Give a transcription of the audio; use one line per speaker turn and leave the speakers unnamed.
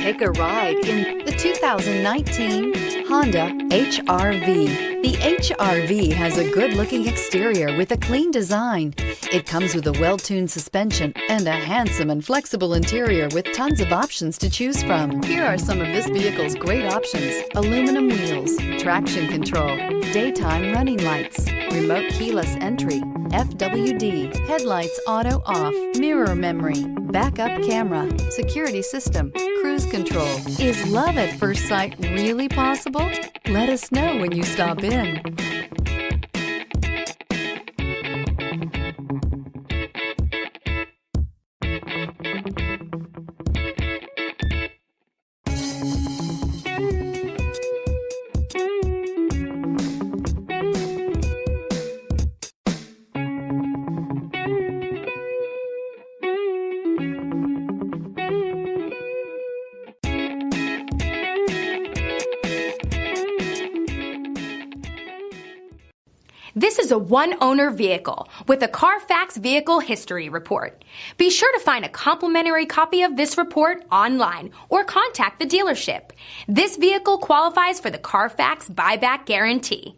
Take a ride in the 2019 Honda HR-V. The HR-V has a good-looking exterior with a clean design. It comes with a well-tuned suspension and a handsome and flexible interior with tons of options to choose from. Here are some of this vehicle's great options: aluminum wheels, traction control, daytime running lights, remote keyless entry, FWD, headlights auto off, mirror memory, backup camera, security system, cruise control. Is love at first sight really possible? Let us know when you stop in.
This is a one-owner vehicle with a Carfax Vehicle History Report. Be sure to find a complimentary copy of this report online or contact the dealership. This vehicle qualifies for the Carfax Buyback Guarantee.